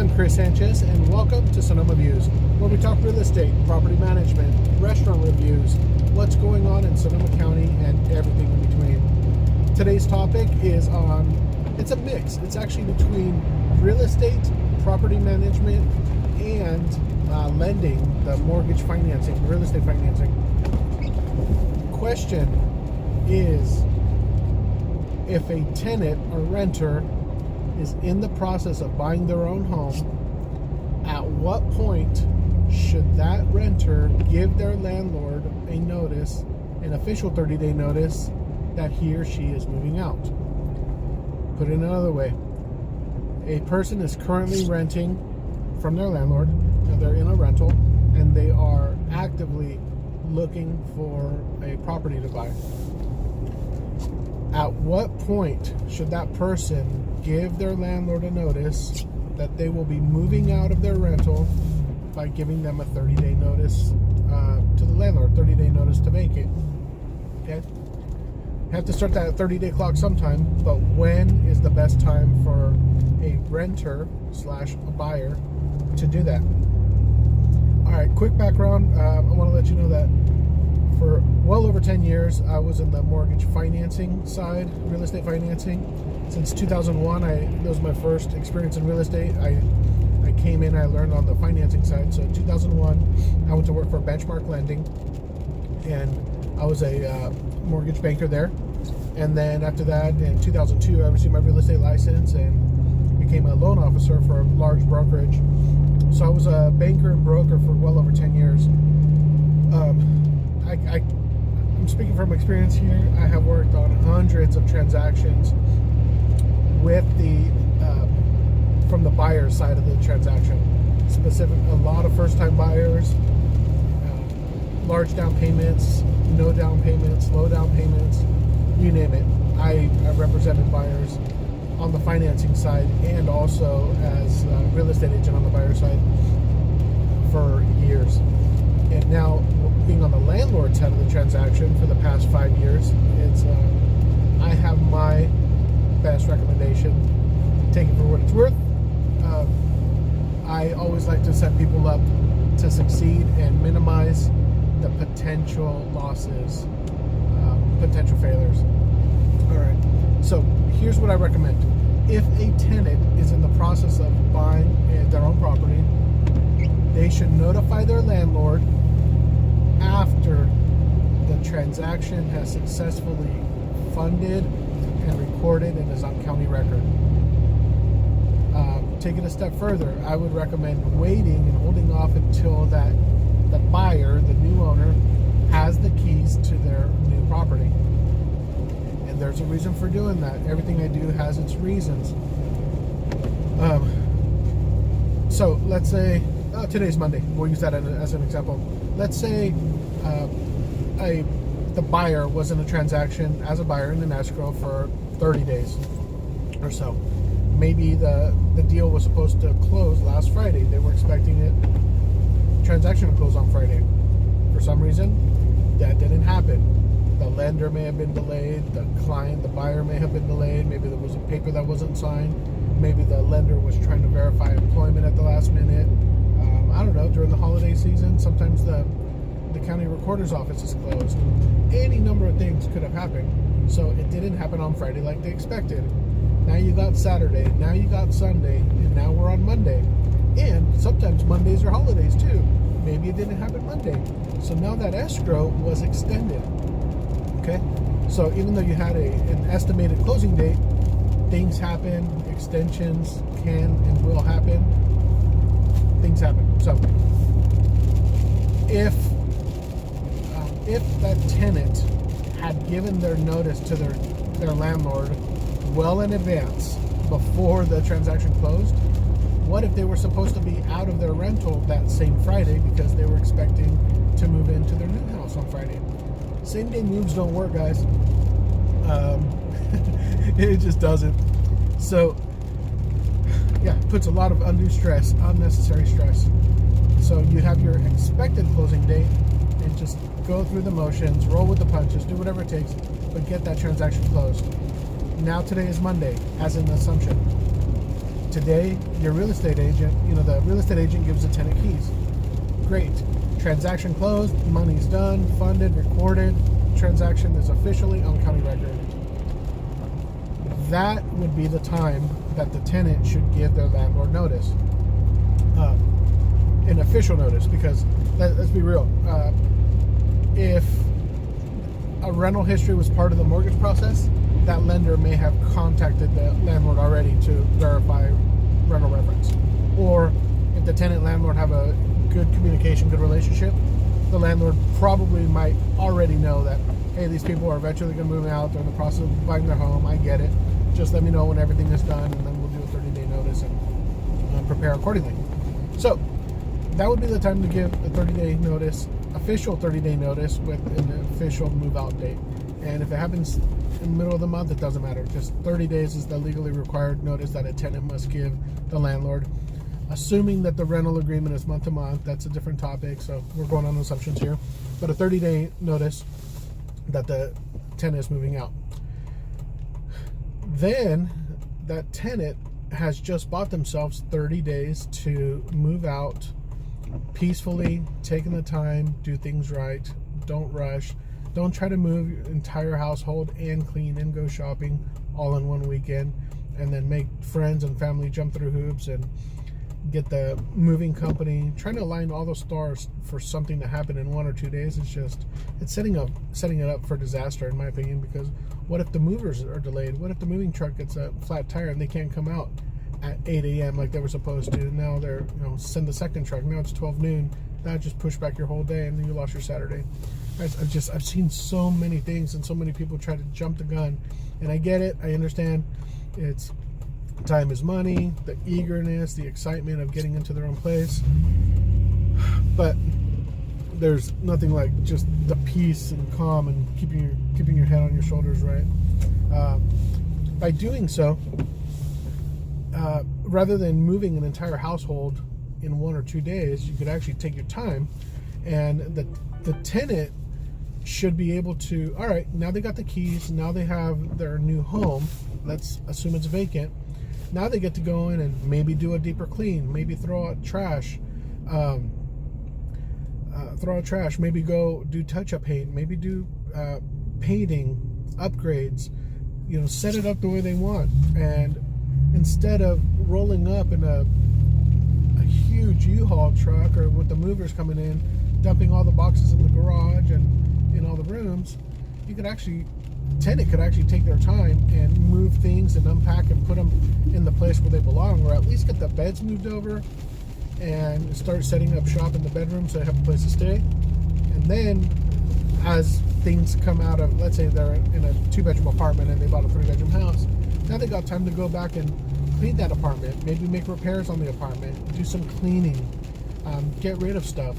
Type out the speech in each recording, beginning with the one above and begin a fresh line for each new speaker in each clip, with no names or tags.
I'm Chris Sanchez, and welcome to Sonoma Views, where we talk real estate, property management, restaurant reviews, what's going on in Sonoma County, and everything in between. Today's topic is it's a mix. It's actually between real estate, property management, and lending, the mortgage financing, real estate financing. Question is, if a tenant or renter is in the process of buying their own home, at what point should that renter give their landlord a notice, an official 30-day notice, that he or she is moving out? Put it another way, a person is currently renting from their landlord, they're in a rental, and they are actively looking for a property to buy. At what point should that person give their landlord a notice that they will be moving out of their rental by giving them a 30-day notice to the landlord, 30-day notice to vacate? Okay? You have to start that 30-day clock sometime, but when is the best time for a renter / a buyer to do that? All right, quick background. I want to let you know that for well over 10 years, I was in the mortgage financing side, real estate financing. Since 2001, that was my first experience in real estate. I came in, I learned on the financing side. So in 2001, I went to work for Benchmark Lending, and I was a mortgage banker there. And then after that, in 2002, I received my real estate license and became a loan officer for a large brokerage. So I was a banker and broker for well over 10 years. I'm speaking from experience here. I have worked on hundreds of transactions with from the buyer side of the transaction. A lot of first-time buyers, large down payments, no down payments, low down payments, you name it. I represented buyers on the financing side and also as a real estate agent on the buyer side for years. And now, being on the landlord side of the transaction for the past 5 years, I have my best recommendation. Take it for what it's worth. I always like to set people up to succeed and minimize the potential losses, potential failures. All right, so here's what I recommend. If a tenant is in the process of buying their own property, they should notify their landlord after the transaction has successfully funded and recorded and is on county record. Take it a step further, I would recommend waiting and holding off until the buyer, the new owner, has the keys to their new property. And there's a reason for doing that. Everything I do has its reasons. So let's say today's Monday. We'll use that as an example. Let's say the buyer was in a transaction as a buyer in an escrow for 30 days or so. Maybe the deal was supposed to close last Friday. They were expecting transaction to close on Friday. For some reason, that didn't happen. The lender may have been delayed. The buyer may have been delayed. Maybe there was a paper that wasn't signed. Maybe the lender was trying to verify employment at the last minute. I don't know, during the holiday season, sometimes the county recorder's office is closed. Any number of things could have happened. So it didn't happen on Friday like they expected. Now you got Saturday, now you got Sunday, and now we're on Monday. And sometimes Mondays are holidays too. Maybe it didn't happen Monday. So now that escrow was extended. Okay? So even though you had an estimated closing date, things happen, extensions can and will happen. Things happen. So if that tenant had given their notice to their landlord well in advance before the transaction closed, what if they were supposed to be out of their rental that same Friday because they were expecting to move into their new house on Friday? Same day moves don't work, guys. It just doesn't. So yeah, it puts a lot of undue stress, unnecessary stress. So you have your expected closing date and just go through the motions, roll with the punches, do whatever it takes, but get that transaction closed. Now today is Monday, as an assumption. today, your real estate agent, the real estate agent gives the tenant keys. Great. Transaction closed, money's done, funded, recorded, transaction is officially on county record. That would be the time that the tenant should give their landlord notice. An official notice, because let's be real. If a rental history was part of the mortgage process, that lender may have contacted the landlord already to verify rental reference. Or if the tenant landlord have a good communication, good relationship, the landlord probably might already know that, hey, these people are eventually going to move out. They're in the process of buying their home. I get it. Just let me know when everything is done, and then we'll do a 30-day notice and prepare accordingly. So that would be the time to give a 30-day notice, official 30-day notice with an official move-out date. And if it happens in the middle of the month, it doesn't matter. Just 30 days is the legally required notice that a tenant must give the landlord. Assuming that the rental agreement is month to month, that's a different topic, so we're going on assumptions here. But a 30-day notice that the tenant is moving out. Then that tenant has just bought themselves 30 days to move out peacefully, taking the time, do things right, don't rush. Don't try to move your entire household and clean and go shopping all in one weekend, and then make friends and family jump through hoops and get the moving company. Trying to align all those stars for something to happen in 1 or 2 days it's setting it up for disaster, in my opinion. Because what if the movers are delayed? What if the moving truck gets a flat tire and they can't come out at 8 a.m. like they were supposed to? Now they're send the second truck. Now it's 12 noon. That just pushed back your whole day, and then you lost your Saturday. I've seen so many things, and so many people try to jump the gun, and I get it. I understand. It's time is money, the eagerness, the excitement of getting into their own place, but there's nothing like just the peace and calm and keeping your head on your shoulders, right? By doing so, rather than moving an entire household in 1 or 2 days, you could actually take your time, and the tenant should be able to, all right, now they got the keys, now they have their new home, let's assume it's vacant. Now they get to go in and maybe do a deeper clean, maybe throw out trash, maybe go do touch-up paint, maybe do painting, upgrades, set it up the way they want. And instead of rolling up in a huge U-Haul truck, or with the movers coming in, dumping all the boxes in the garage and in all the rooms, tenant could actually take their time and move things and unpack and put them in the place where they belong, or at least get the beds moved over and start setting up shop in the bedroom so they have a place to stay. And then as things come out of, let's say they're in a 2-bedroom apartment and they bought a 3-bedroom house, now they got time to go back and clean that apartment, maybe make repairs on the apartment, do some cleaning, get rid of stuff,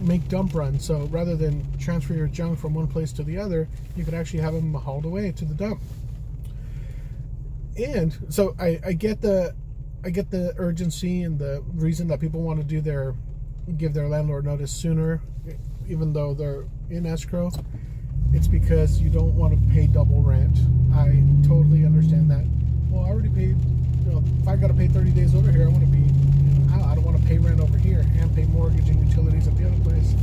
make dump runs. So rather than transfer your junk from one place to the other, you could actually have them hauled away to the dump. And so I get the urgency and the reason that people want to give their landlord notice sooner, even though they're in escrow. It's because you don't want to pay double rent. I totally understand that. Well, I already paid, if I got to pay 30 days over here, I want to be, I don't want to pay rent over here and pay mortgage and utilities at the other place.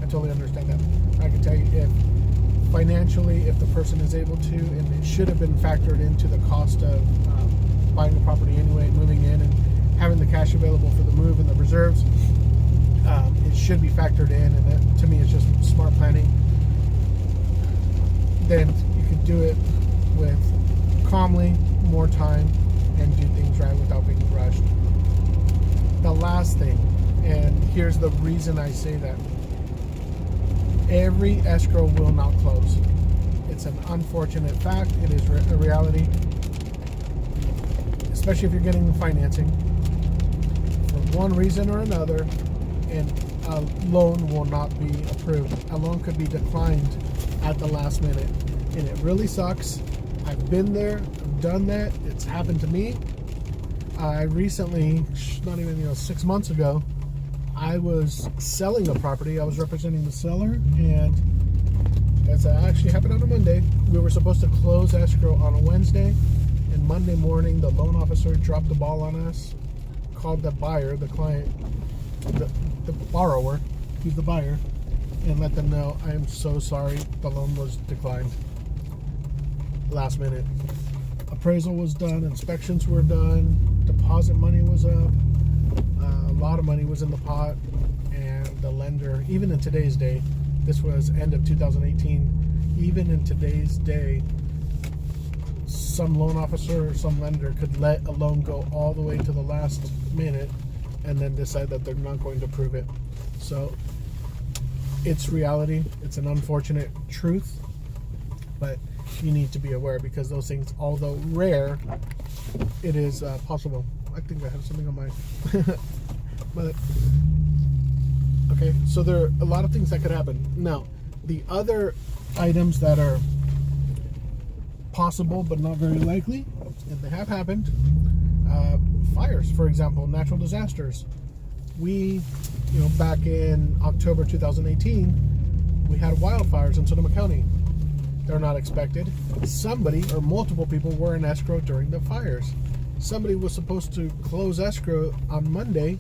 I totally understand that. I can tell you, if financially, if the person is able to, and it should have been factored into the cost of buying the property anyway, moving in, and having the cash available for the move and the reserves, it should be factored in, and that, to me, is just smart planning. Then you could do it with calmly, more time, and do things right without being rushed. The last thing, and here's the reason I say that: every escrow will not close. It's an unfortunate fact. It is a reality, especially if you're getting the financing for one reason or another, and a loan will not be approved. A loan could be declined at the last minute, and it really sucks. I've been there, I've done that. It's happened to me. I recently, not even 6 months ago, I was selling a property. I was representing the seller, and as it actually happened on a Monday, we were supposed to close escrow on a Wednesday, and Monday morning, the loan officer dropped the ball on us, called the buyer, the client, the borrower, he's the buyer, and let them know, I am so sorry, the loan was declined. Last minute. Appraisal was done, inspections were done, deposit money was up, a lot of money was in the pot, and the lender, even in today's day, this was end of 2018, even in today's day, some loan officer or some lender could let a loan go all the way to the last minute and then decide that they're not going to approve it. So it's reality. It's an unfortunate truth, but you need to be aware, because those things, although rare, it is possible. I think I have something on my but okay, so there are a lot of things that could happen. Now, the other items that are possible but not very likely, and they have happened, fires, for example, natural disasters. We, back in October 2018, we had wildfires in Sonoma County. They're not expected. Somebody or multiple people were in escrow during the fires. Somebody was supposed to close escrow on Monday,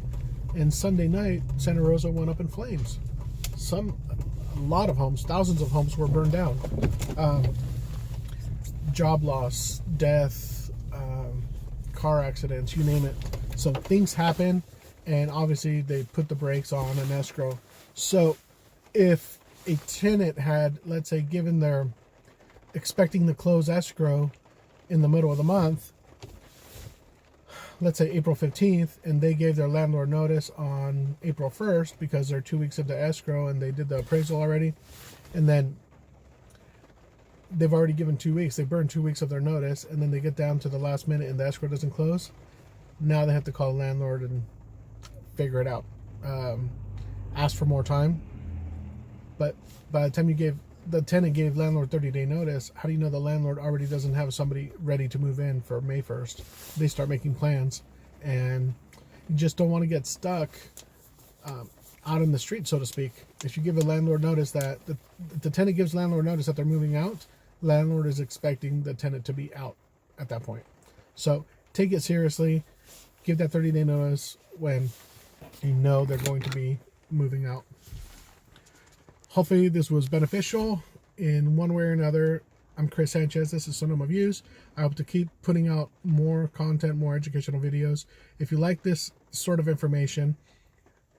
and Sunday night, Santa Rosa went up in flames. A lot of homes, thousands of homes were burned down. Job loss, death, car accidents, you name it. So things happen, and obviously they put the brakes on an escrow. So if a tenant had, let's say, given their expecting to close escrow in the middle of the month, let's say April 15th, and they gave their landlord notice on April 1st because they're 2 weeks into escrow and they did the appraisal already, and then they've already given 2 weeks, they burned 2 weeks of their notice, and then they get down to the last minute and the escrow doesn't close. Now they have to call the landlord and figure it out. Ask for more time. But by the time the tenant gave landlord 30-day notice, how do you know the landlord already doesn't have somebody ready to move in for May 1st? They start making plans, and you just don't want to get stuck out in the street, so to speak. If you give a landlord notice that the tenant gives landlord notice that they're moving out, landlord is expecting the tenant to be out at that point. So take it seriously. Give that 30-day notice when you know they're going to be moving out. Hopefully this was beneficial in one way or another. I'm Chris Sanchez. This is Sonoma Views. I hope to keep putting out more content, more educational videos. If you like this sort of information,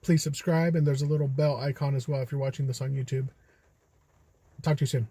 please subscribe, and there's a little bell icon as well if you're watching this on YouTube. Talk to you soon.